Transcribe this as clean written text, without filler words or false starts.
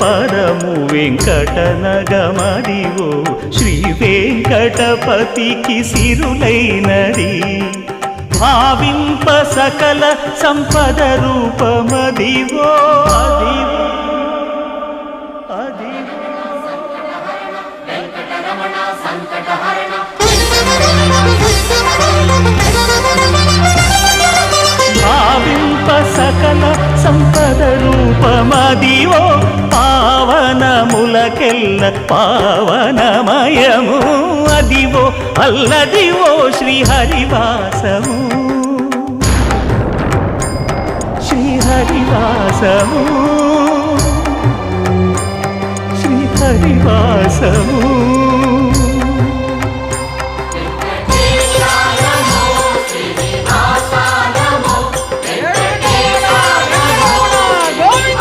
పరము వెంకటనగమదివో శ్రీ వెంకటపతికి సిరులైనది భావింప సకల సంపద రూపమదివో అదివో భావింప సకల సంపద రూపమదివో పావనములకెల్ల పావనమయము అదివో అల్లదివో శ్రీహరివాసము శ్రీహరివాసము శ్రీహరివాసము